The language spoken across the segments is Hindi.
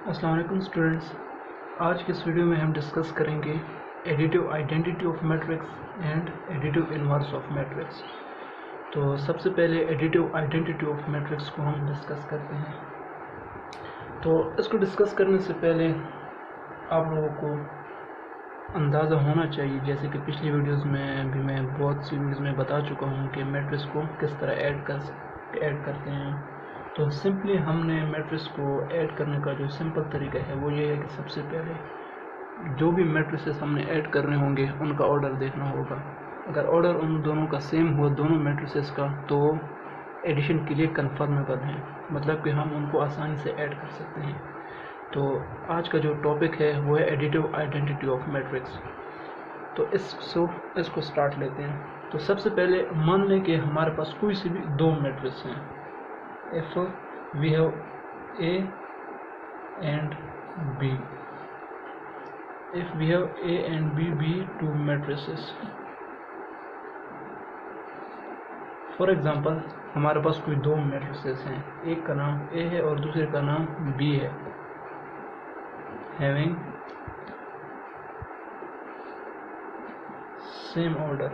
अस्सलाम वालेकुम स्टूडेंट्स। आज के इस वीडियो में हम डिस्कस करेंगे additive identity of matrix and additive inverse of matrix. तो सबसे पहले एडिटिव आइडेंटिटी ऑफ मैट्रिक्स को हम डिस्कस करते हैं। तो इसको डिस्कस करने से पहले आप लोगों को अंदाज़ा होना चाहिए, जैसे कि पिछली वीडियोज़ में भी मैं बहुत सी वीडियोज़ में बता चुका हूँ कि मैट्रिक्स को किस तरह ऐड करते हैं। तो सिंपली हमने मैट्रिक्स को ऐड करने का जो सिंपल तरीका है वो ये है कि सबसे पहले जो भी मैट्रिसेस हमने ऐड करने होंगे उनका ऑर्डर देखना होगा। अगर ऑर्डर उन दोनों का सेम हुआ, दोनों मैट्रिसेस का, तो एडिशन के लिए कन्फर्मेबल है, मतलब कि हम उनको आसानी से ऐड कर सकते हैं। तो आज का जो टॉपिक है वो है एडिटिव आइडेंटिटी ऑफ मैट्रिक्स। तो इसको स्टार्ट लेते हैं। तो सबसे पहले मान लें कि हमारे पास कोई सी भी दो मैट्रिक्स हैं। If we have A and B, if we have A and B be two matrices, for example हमारे पास कोई दो matrices हैं, एक का नाम A है और दूसरे का नाम B है, having same order।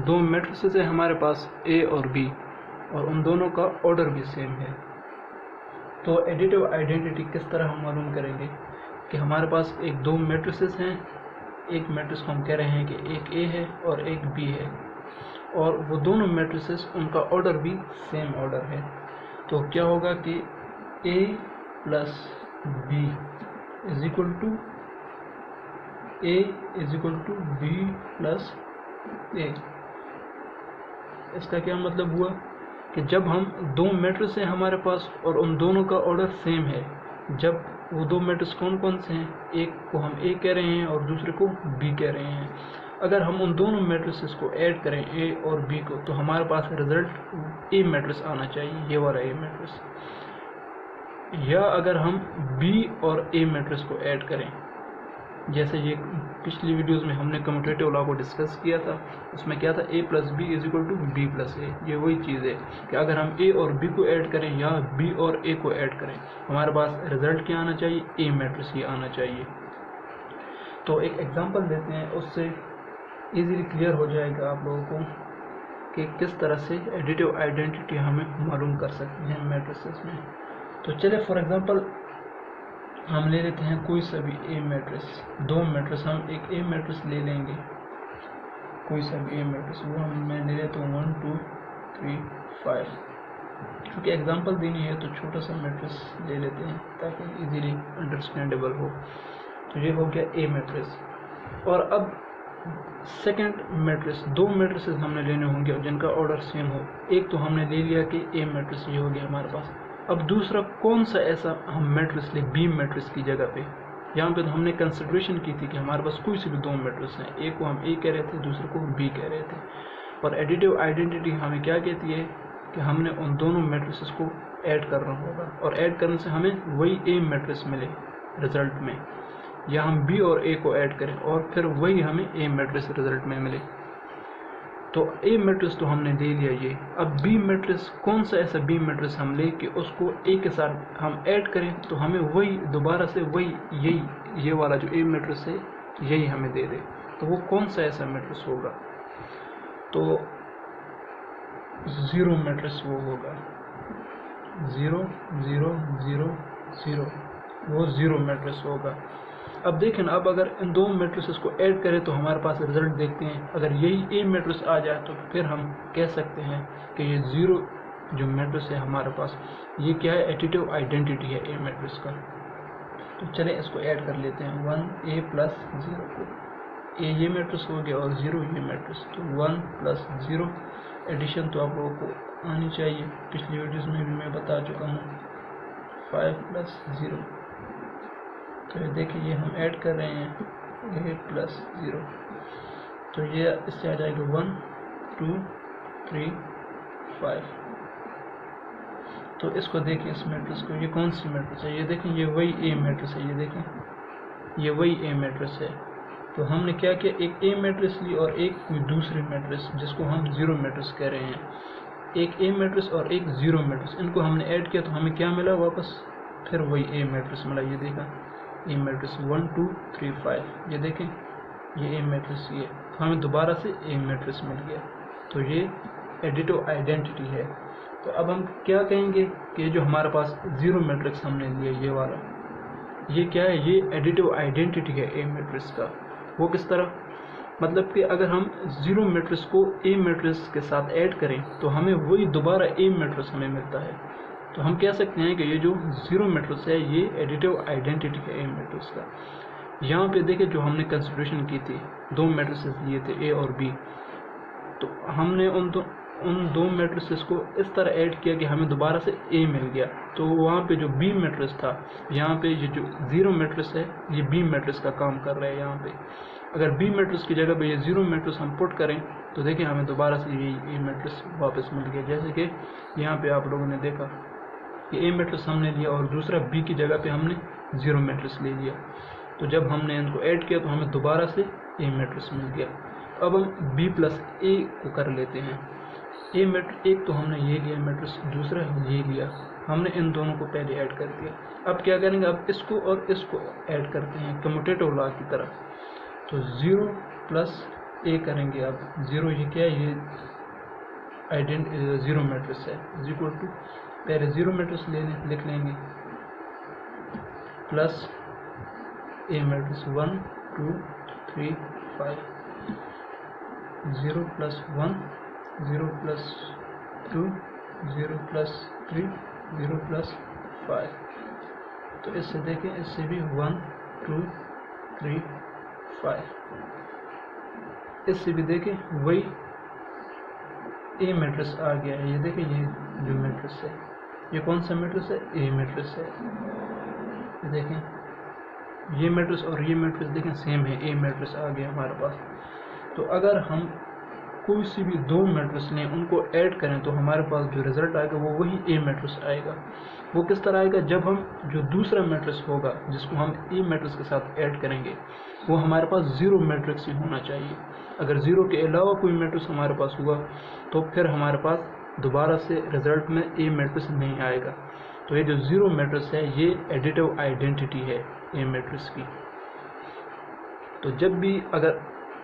दो matrices है हमारे पास A और B और उन दोनों का ऑर्डर भी सेम है। तो एडिटिव आइडेंटिटी किस तरह हम मालूम करेंगे कि हमारे पास एक दो मैट्रिसेस हैं, एक मैट्रिक्स को हम कह रहे हैं कि एक A है और एक B है, और वो दोनों मैट्रिसेस उनका ऑर्डर भी सेम ऑर्डर है। तो क्या होगा कि A plus B is equal to A is equal to B plus A। इसका क्या मतलब हुआ कि जब हम दो मैट्रिक्स हैं हमारे पास और उन दोनों का ऑर्डर सेम है, जब वो दो मैट्रिक्स कौन कौन से हैं, एक को हम A कह रहे हैं और दूसरे को B कह रहे हैं, अगर हम उन दोनों मैट्रिक्स को ऐड करें A और B को, तो हमारे पास रिजल्ट A मैट्रिक्स आना चाहिए, ये वाला A मैट्रिक्स। या अगर हम B और A मैट्रिक्स को ऐड करें, जैसे ये पिछली वीडियोस में हमने कम्यूटेटिव लॉ को डिस्कस किया था, उसमें क्या था, A plus B is equal to B plus A. ये वही चीज़ है कि अगर हम A और B को ऐड करें या B और A को ऐड करें, हमारे पास रिजल्ट क्या आना चाहिए, A मैट्रिक्स ही आना चाहिए। तो एक एग्जांपल देते हैं, उससे इजीली क्लियर हो जाएगा आप लोगों को कि किस तरह से एडिटिव आइडेंटिटी हमें मालूम कर सकते हैं मैट्रिसेस में। तो चलिए फॉर एग्जाम्पल हम ले लेते हैं कोई सा भी A मैट्रिक्स, दो मैट्रिक्स, हम एक A मैट्रिक्स ले लेंगे, कोई सा भी A मैट्रिक्स, वो मैं ले लेता हूँ 1 2 3 5। क्योंकि एग्जांपल देनी है तो छोटा सा मैट्रिक्स ले लेते हैं ताकि इजीली अंडरस्टैंडेबल हो। तो ये हो गया A मैट्रिक्स। और अब सेकंड मैट्रिक्स, दो मैट्रिसेस हमने लेने होंगे जिनका ऑर्डर सेम हो। एक तो हमने ले लिया कि A मैट्रिक्स ये हो गया हमारे पास। अब दूसरा कौन सा ऐसा हम मैट्रिक्स ले B मैट्रिक्स की जगह पे। यहाँ पे तो हमने कंसिडरेशन की थी कि हमारे पास कोई से भी दो मैट्रिक्स हैं, एक को हम A कह रहे थे, दूसरे को B कह रहे थे। और एडिटिव आइडेंटिटी हमें क्या कहती है कि हमने उन दोनों मैट्रिक्स को ऐड करना होगा, और ऐड करने से हमें वही A मैट्रिक्स मिले रिजल्ट में, या हम B और A को ऐड करें और फिर वही हमें A मैट्रिक्स रिजल्ट में मिले। तो A मैट्रिक्स तो हमने दे लिया ये। अब B मैट्रिक्स, कौन सा ऐसा B मैट्रिक्स हम ले कि उसको A के साथ हम ऐड करें तो हमें वही दोबारा से वही ये वाला जो A मैट्रिक्स है यही हमें दे दे। तो वो कौन सा ऐसा मैट्रिक्स होगा, तो 0 मैट्रिक्स वो होगा, 0 0 0 0, वो 0 मैट्रिक्स होगा। अब देखें ना, अब अगर इन दो मैट्रिसेस को ऐड करें तो हमारे पास रिजल्ट देखते हैं, अगर यही A मैट्रिक्स आ जाए तो फिर हम कह सकते हैं कि ये 0 जो मैट्रिक्स है हमारे पास, ये क्या है, एडिटिव आइडेंटिटी है A मैट्रिक्स का। तो चलें इसको ऐड कर लेते हैं, 1 A प्लस 0 को, A ये मैट्रिक्स हो गया और 0 ये मैट्रिक्स, तो 1 प्लस 0। एडिशन तो आप लोगों को आनी चाहिए, पिछली वीडियोज़ में भी मैं बता चुका हूँ, 5 प्लस 0। तो ये देखिए ये हम ऐड कर रहे हैं A प्लस 0, तो ये इससे आ जाएगा 1 2 3 5। तो इसको देखिए, इस मैट्रिक्स को, ये कौन सी मैट्रिक्स है, ये देखें ये वही A मैट्रिक्स है, ये देखें ये वही A मैट्रिक्स है। तो हमने क्या किया, एक A मैट्रिक्स ली और एक कोई दूसरी मैट्रिक्स जिसको हम 0 मैट्रिक्स कह रहे हैं, एक A मैट्रिक्स और एक 0 मैट्रिक्स, इनको हमने ऐड किया तो हमें क्या मिला वापस, फिर वही ए मैट्रिक्स मिला, ये देखा ए मैट्रिक्स 1 2 3 5, ये देखें ये ए मैट्रिक्स, ये हमें दोबारा से ए मैट्रिक्स मिल गया। तो ये एडिटिव आइडेंटिटी है। तो अब हम क्या कहेंगे कि जो हमारे पास जीरो मैट्रिक्स हमने लिया ये वाला, ये क्या है, ये एडिटिव आइडेंटिटी है ए मैट्रिक्स का। वो किस तरह, मतलब कि अगर हम जीरो मैट्रिक्स को ए मैट्रिक्स के साथ ऐड करें तो हमें वही दोबारा ए मैट्रिक्स हमें मिलता है। तो हम कह सकते हैं कि ये जो जीरो मैट्रिक्स है ये एडिटिव आइडेंटिटी है ए मैट्रिक्स का। यहाँ पे देखिए जो हमने कंसिडरेशन की थी, दो मैट्रिसेस लिए थे ए और बी, तो हमने उन दो मैट्रिसेस को इस तरह ऐड किया कि हमें दोबारा से ए मिल गया। तो वहाँ पे जो बी मैट्रिक्स था, यहाँ पे ये जो जीरो मैट्रिक्स है ये बी मैट्रिक्स का काम कर रहा है। यहाँ पे अगर बी मैट्रिक्स की जगह पे ये जीरो मैट्रिक्स हम पुट करें तो देखिए हमें दोबारा से ये ए मैट्रिक्स वापस मिल गया। जैसे कि यहाँ पे आप लोगों ने देखा कि ए मैट्रिक्स हमने लिया और दूसरा बी की जगह पे हमने जीरो मैट्रिक्स ले लिया। तो जब हमने इनको ऐड किया तो हमें दोबारा से ए मैट्रिक्स मिल गया। अब हम बी प्लस ए को कर लेते हैं। ए मैट्रिक्स एक तो हमने ये लिया मैट्रिक्स, दूसरा ये लिया, हमने इन दोनों को पहले ऐड कर दिया। अब क्या करेंगे, अब इसको और इसको ऐड करते हैं कम्यूटेटिव लॉ की तरह। तो 0 प्लस ए करेंगे। अब 0 ये क्या है, ये जीरो मैट्रिक्स है, इज इक्वल टू पहले जीरो मैट्रिक्स लिख लेंगे plus A matrix 1 2 3 5, 0 plus 1 0 plus 2 0 plus 3 0 plus 5। तो इससे देखें, इससे भी 1 2 3 5, इससे भी देखें वही ए मैट्रिक्स आ गया है। ये देखें ये जो मैट्रिक्स है ये कौन सा मैट्रिक्स है, ए मैट्रिक्स है। ये देखें ये मैट्रिक्स और ये मैट्रिक्स देखें सेम है, ए मैट्रिक्स आ गया हमारे पास। तो अगर हम कोई सी भी दो मैट्रिक्स लें उनको ऐड करें तो हमारे पास जो रिजल्ट आएगा वो वही ए मैट्रिक्स आएगा। वो किस तरह आएगा, जब हम जो दूसरा मैट्रिक्स होगा जिसको हम ए मैट्रिक्स के साथ ऐड करेंगे वो हमारे पास जीरो मैट्रिक्स ही होना चाहिए। अगर जीरो के अलावा कोई मैट्रिक्स हमारे पास हुआ तो फिर हमारे पास दोबारा से रिजल्ट में ए मैट्रिक्स नहीं आएगा। तो ये जो जीरो मैट्रिक्स है ये एडिटिव आइडेंटिटी है ए मैट्रिक्स की। तो जब भी अगर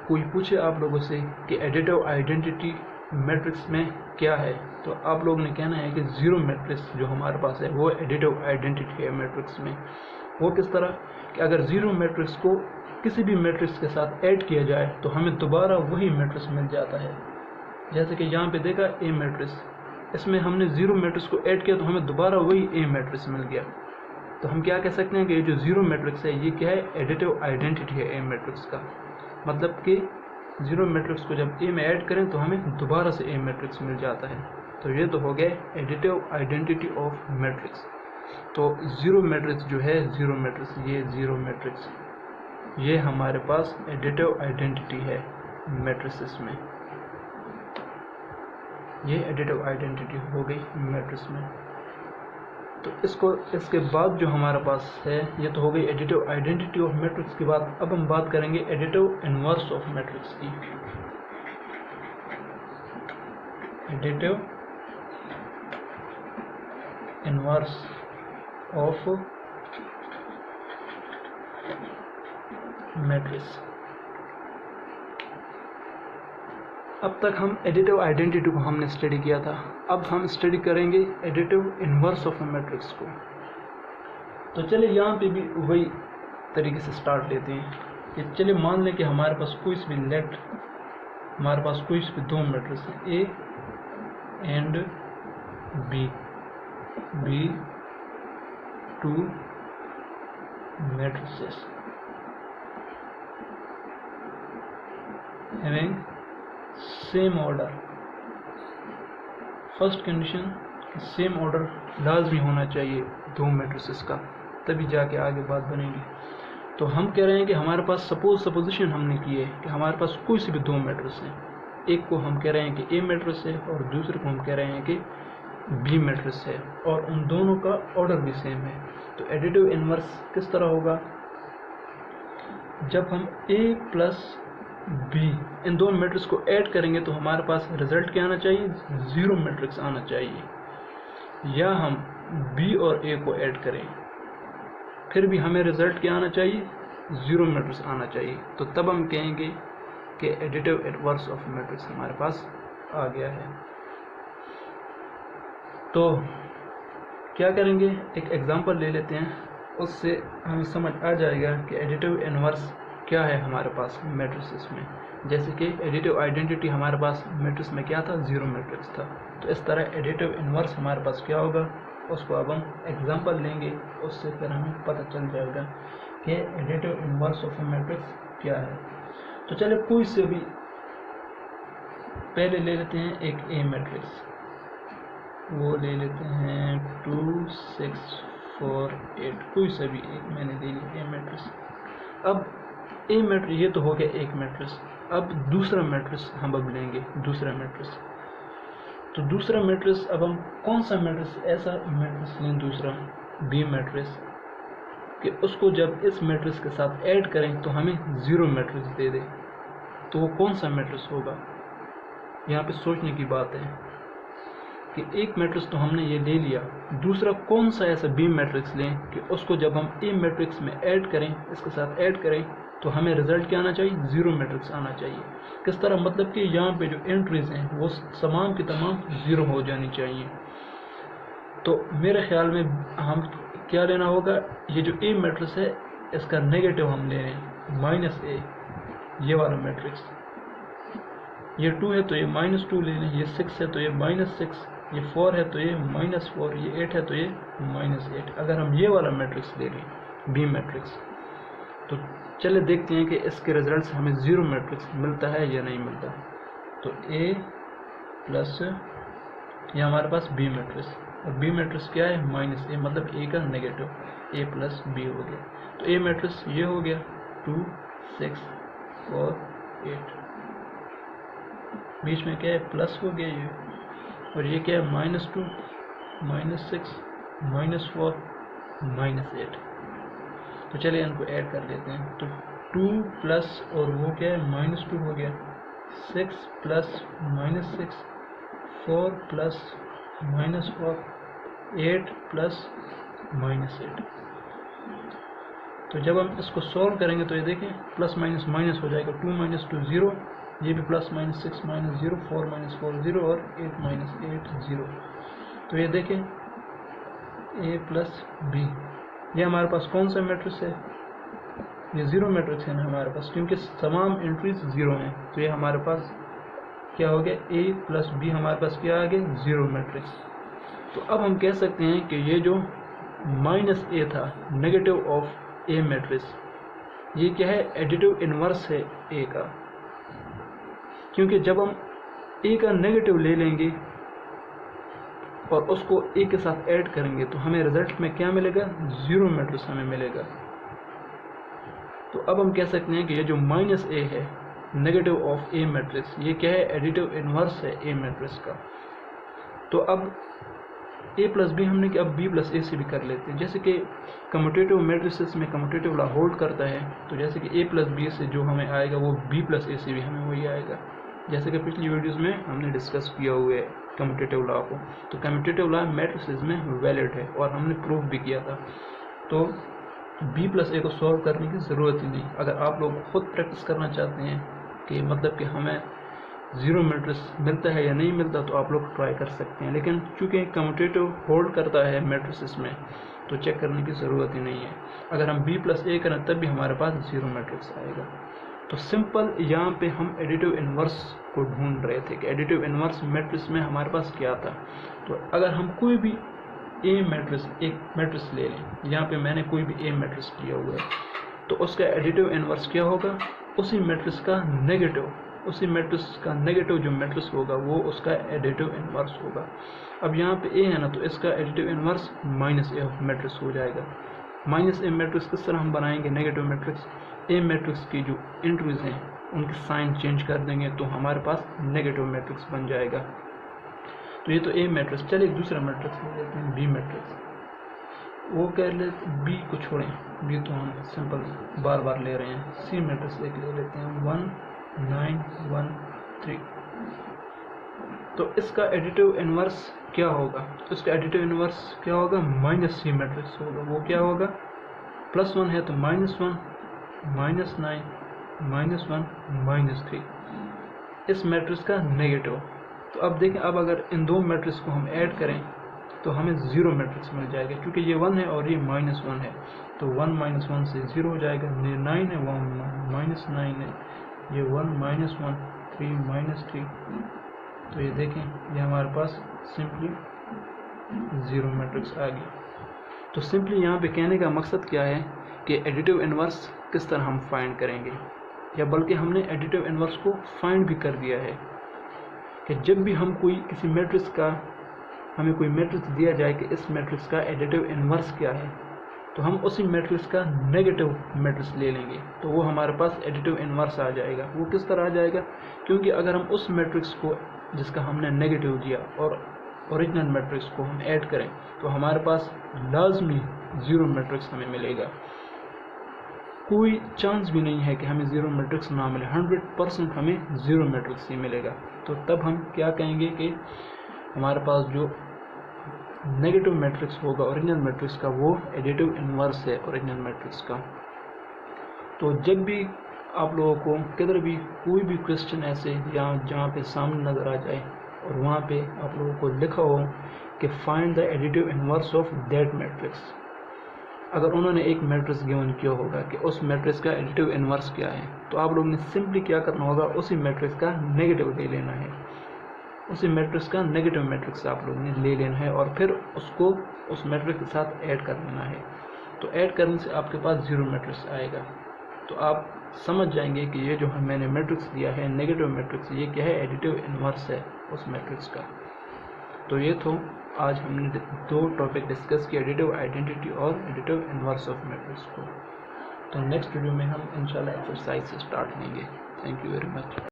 कोई पूछे आप लोगों से कि एडिटिव आइडेंटिटी मैट्रिक्स में क्या है, तो आप लोगों ने कहना है कि जीरो मैट्रिक्स जो हमारे पास है वो एडिटिव आइडेंटिटी है मैट्रिक्स में। वो किस तरह कि अगर जीरो मैट्रिक्स को किसी भी मैट्रिक्स के साथ ऐड किया जाए तो हमें दोबारा वही मैट्रिक्स मिल जाता है। जैसे कि यहाँ पे देखा ए मैट्रिक्स, इसमें हमने जीरो मैट्रिक्स को ऐड किया तो हमें दोबारा वही ए मैट्रिक्स मिल गया। तो हम क्या कह सकते हैं कि ये जो जीरो मैट्रिक्स है ये क्या है, एडिटिव आइडेंटिटी है ए मैट्रिक्स का। मतलब कि जीरो मैट्रिक्स को जब ए में ऐड करें तो हमें दोबारा से ए मैट्रिक्स मिल जाता है। तो ये तो हो गया एडिटिव आइडेंटिटी ऑफ मैट्रिक्स। तो जीरो मैट्रिक्स जो है, जीरो मैट्रिक्स, ये जीरो मैट्रिक्स ये हमारे पास एडिटिव आइडेंटिटी है मैट्रिसेस में। ये एडिटिव आइडेंटिटी हो गई मैट्रिक्स में। तो इसके बाद जो हमारे पास है ये तो हो गई एडिटिव आइडेंटिटी ऑफ मैट्रिक्स की बात। अब हम बात करेंगे एडिटिव इनवर्स ऑफ मैट्रिक्स की। Additive inverse of matrix. अब तक हम एडिटिव आइडेंटिटी को हमने स्टडी किया था, अब हम स्टडी करेंगे एडिटिव इनवर्स ऑफ मैट्रिक्स को। तो चलिए यहाँ पे भी वही तरीके से स्टार्ट लेते हैं कि चलिए मान लें कि हमारे पास कोई भी हमारे पास कोई भी दो मैट्रिक्स हैं A and B two matrices having same order. First condition same order लाजमी होना चाहिए दो मैट्रिसेस का, तभी जाके आगे बात बनेगी। तो हम कह रहे हैं कि हमारे पास सपोजिशन हमने की है कि हमारे पास कोई से भी दो मैट्रिक्स हैं। एक को हम कह रहे हैं कि ए मैट्रिक्स है और दूसरे को हम कह रहे हैं कि बी मैट्रिक्स है और उन दोनों का ऑर्डर भी सेम है। तो एडिटिव इनवर्स किस तरह होगा, जब हम ए प्लस बी इन दोनों मैट्रिक्स को ऐड करेंगे तो हमारे पास रिजल्ट क्या आना चाहिए, जीरो मैट्रिक्स आना चाहिए। या हम बी और ए को ऐड करें फिर भी हमें रिजल्ट क्या आना चाहिए, ज़ीरो मैट्रिक्स आना चाहिए। तो तब हम कहेंगे कि एडिटिव इनवर्स ऑफ मैट्रिक्स हमारे पास आ गया है। तो क्या करेंगे, एक एग्जांपल ले लेते हैं, उससे हमें समझ आ जाएगा कि एडिटिव इनवर्स क्या है हमारे पास मैट्रिसेस में। जैसे कि एडिटिव आइडेंटिटी हमारे पास मैट्रिक्स में क्या था, ज़ीरो मैट्रिक्स था। तो इस तरह एडिटिव इनवर्स हमारे पास क्या होगा, उसको अब हम एग्जांपल लेंगे, उससे फिर हमें पता चल जाएगा कि एडिटिव इनवर्स ऑफ मैट्रिक्स क्या है। तो चलिए कोई से भी पहले ले लेते हैं एक ए मैट्रिक्स, वो ले लेते हैं 2 6 4 8, कोई सा भी एक मैंने ले लिया ए मैट्रिक्स। अब ए मैट्रिक्स ये तो हो गया एक मैट्रिक्स। अब दूसरा मैट्रिक्स हम अब लेंगे, दूसरा मैट्रिक्स। तो दूसरा मैट्रिक्स अब हम कौन सा मैट्रिक्स, ऐसा मैट्रिक्स लें दूसरा बी मैट्रिक्स कि उसको जब इस मैट्रिक्स के साथ ऐड करें तो हमें ज़ीरो मैट्रिक्स दे दे। तो वो कौन सा मैट्रिक्स होगा, यहाँ पे सोचने की बात है कि एक मैट्रिक्स तो हमने ये ले लिया, दूसरा कौन सा ऐसा बी मैट्रिक्स लें कि उसको जब हम ए मैट्रिक्स में ऐड करें, इसके साथ ऐड करें तो हमें रिजल्ट क्या आना चाहिए, ज़ीरो मैट्रिक्स आना चाहिए। किस तरह, मतलब कि यहाँ पे जो एंट्रीज हैं वो तमाम की तमाम ज़ीरो हो जानी चाहिए। तो मेरे ख्याल में हम क्या लेना होगा, ये जो ए मैट्रिक्स है इसका नेगेटिव हम ले रहे हैं माइनस ए, ये वाला मैट्रिक्स। ये 2 है तो ये -2 ले लें, ये 6 है तो ये -6, ये 4 है तो ये -4, ये 8 है तो ये -8। अगर हम ये वाला मैट्रिक्स ले लें बी मैट्रिक्स, तो चले देखते हैं कि इसके रिजल्ट से हमें ज़ीरो मैट्रिक्स मिलता है या नहीं मिलता। तो ए प्लस ये हमारे पास बी मैट्रिक्स, और बी मैट्रिक्स क्या है, -a, मतलब ए का नेगेटिव, a प्लस बी हो गया। तो ए मैट्रिक्स ये हो गया 2 6 4 8, बीच में क्या है प्लस हो गया ये, और ये क्या है -2 -6 -4 -8। तो चलिए इनको ऐड कर लेते हैं। तो 2 प्लस और वो क्या है -2 हो गया, 6 प्लस -6, 4 प्लस -4, 8 प्लस -8। तो जब हम इसको सॉल्व करेंगे तो ये देखें प्लस माइनस माइनस हो जाएगा, 2 - 2 0, ये भी प्लस -6 -0, 4 - 4 0 और 8 - 8 0। तो ये देखें a प्लस बी, ये हमारे पास कौन सा मैट्रिक्स है, ये ज़ीरो मैट्रिक्स है ना हमारे पास, क्योंकि तमाम एंट्रीज ज़ीरो हैं। तो ये हमारे पास क्या हो गया, a प्लस बी हमारे पास क्या आ गया, ज़ीरो मैट्रिक्स। तो अब हम कह सकते हैं कि ये जो -a था, नेगेटिव ऑफ a मैट्रिक्स, ये क्या है, एडिटिव इनवर्स है a का, क्योंकि जब हम a का नेगेटिव ले लेंगे और उसको a के साथ ऐड करेंगे तो हमें रिजल्ट में क्या मिलेगा, ज़ीरो मैट्रिक्स हमें मिलेगा। तो अब हम कह सकते हैं कि ये जो -a है, नेगेटिव ऑफ a मैट्रिक्स, ये क्या है, एडिटिव इनवर्स है a मैट्रिक्स का। तो अब a प्लस बी हमने कि अब b प्लस a से भी कर लेते हैं। जैसे कि कम्यूटेटिव मैट्रिसेस में कम्यूटेटिव लॉ होल्ड करता है, तो जैसे कि a प्लस बी से जो हमें आएगा वो b प्लस a से भी हमें वही आएगा, जैसे कि पिछली वीडियोस में हमने डिस्कस किया हुआ है कम्यूटेटिव लॉ को। तो कम्यूटेटिव लॉ मैट्रिसेस में वैलिड है और हमने प्रूफ भी किया था। तो b प्लस a को सॉल्व करने की ज़रूरत ही नहीं। अगर आप लोग खुद प्रैक्टिस करना चाहते हैं कि मतलब कि हमें ज़ीरो मैट्रिक्स मिलता है या नहीं मिलता, तो आप लोग ट्राई कर सकते हैं, लेकिन चूंकि कम्यूटेटिव होल्ड करता है मैट्रिसेस में तो चेक करने की ज़रूरत ही नहीं है। अगर हम b प्लस a करें तब भी हमारे पास ज़ीरो मैट्रिक्स आएगा। तो सिंपल यहाँ पे हम एडिटिव इनवर्स को ढूंढ रहे थे कि एडिटिव इनवर्स मैट्रिक्स में हमारे पास क्या था। तो अगर हम कोई भी ए मैट्रिक्स, एक मैट्रिक्स ले लें, यहाँ पे मैंने कोई भी ए मैट्रिक्स लिया हुआ है, तो उसका एडिटिव इनवर्स क्या होगा, उसी मैट्रिक्स का नेगेटिव, उसी मैट्रिक्स का नेगेटिव जो मैट्रिक्स होगा वो उसका एडिटिव इनवर्स होगा। अब यहाँ पे ए है ना, तो इसका एडिटिव इनवर्स -a मैट्रिक्स हो जाएगा। -a मैट्रिक्स किस तरह हम बनाएंगे नेगेटिव मैट्रिक्स, ए मैट्रिक्स की जो एंट्रीज हैं उनकी साइन चेंज कर देंगे तो हमारे पास नेगेटिव मैट्रिक्स बन जाएगा। तो ये तो ए मैट्रिक्स। चलिए दूसरा मैट्रिक्स ले लेते हैं, बी मैट्रिक्स। वो कह ले, बी को छोड़ें, बी तो हम सिंपल बार बार ले रहे हैं। सी मैट्रिक्स एक ले लेते हैं, 1 9 1 3। तो इसका एडिटिव इनवर्स क्या होगा, इसका एडिटिव इनवर्स क्या होगा, -c मैट्रिक्स होगा। वो क्या होगा, +1 है तो -1, -9, -1, -3 इस मैट्रिक्स का नेगेटिव। तो अब देखें, अब अगर इन दो मैट्रिक्स को हम ऐड करें तो हमें 0 मैट्रिक्स मिल जाएगा, क्योंकि ये 1 है और ये -1 है, तो 1 - 1 से 0 हो जाएगा। ये 9 है, 1 -9 है, ये 1 -1, 3 -3, तो ये देखें ये हमारे पास सिंपली 0 मैट्रिक्स आ गई। तो सिंपली यहाँ पे कहने का मकसद क्या है कि एडिटिव इन्वर्स किस तरह हम फाइंड करेंगे, या बल्कि हमने एडिटिव इन्वर्स को फाइंड भी कर दिया है कि जब भी हम किसी मैट्रिक्स का, हमें कोई मैट्रिक्स दिया जाए कि इस मैट्रिक्स का एडिटिव इन्वर्स क्या है, तो हम उसी मैट्रिक्स का नेगेटिव मैट्रिक्स ले लेंगे, तो वो हमारे पास एडिटिव इन्वर्स आ जाएगा। वो किस तरह आ जाएगा, क्योंकि अगर हम उस मैट्रिक्स को जिसका हमने नेगेटिव दिया और ओरिजिनल मैट्रिक्स को हम ऐड करें तो हमारे पास लाजमी 0 मैट्रिक्स हमें मिलेगा। कोई चांस भी नहीं है कि हमें 0 मैट्रिक्स ना मिले, 100% हमें 0 मैट्रिक्स ही मिलेगा। तो तब हम क्या कहेंगे कि हमारे पास जो नेगेटिव मैट्रिक्स होगा ओरिजिनल मैट्रिक्स का, वो एडिटिव इन्वर्स है ओरिजिनल मैट्रिक्स का। तो जब भी आप लोगों को किधर भी कोई भी क्वेश्चन ऐसे या जहाँ पे सामने नज़र आ जाए और वहाँ पे आप लोगों को लिखा हो कि find the additive inverse of that matrix, अगर उन्होंने एक मैट्रिक्स गिवन किया होगा कि उस मैट्रिक्स का एडिटिव इन्वर्स क्या है, तो आप लोगों ने सिंपली क्या करना होगा, उसी मैट्रिक्स का नेगेटिव ले लेना है, उसी मैट्रिक्स का नेगेटिव मैट्रिक्स आप लोगों ने ले लेना है और फिर उसको उस मैट्रिक्स के साथ ऐड कर लेना है। तो ऐड करने से आपके पास 0 मैट्रिक्स आएगा। तो आप समझ जाएंगे कि ये जो मैंने मैट्रिक्स दिया है नेगेटिव मैट्रिक्स, ये क्या है, एडिटिव इन्वर्स है उस मैट्रिक्स का। तो ये तो आज हमने 2 टॉपिक डिस्कस किया, एडिटिव आइडेंटिटी और एडिटिव इन्वर्स ऑफ मैट्रिक्स को। तो नेक्स्ट वीडियो में हम इंशाल्लाह एक्सरसाइज से स्टार्ट लेंगे। Thank you very much.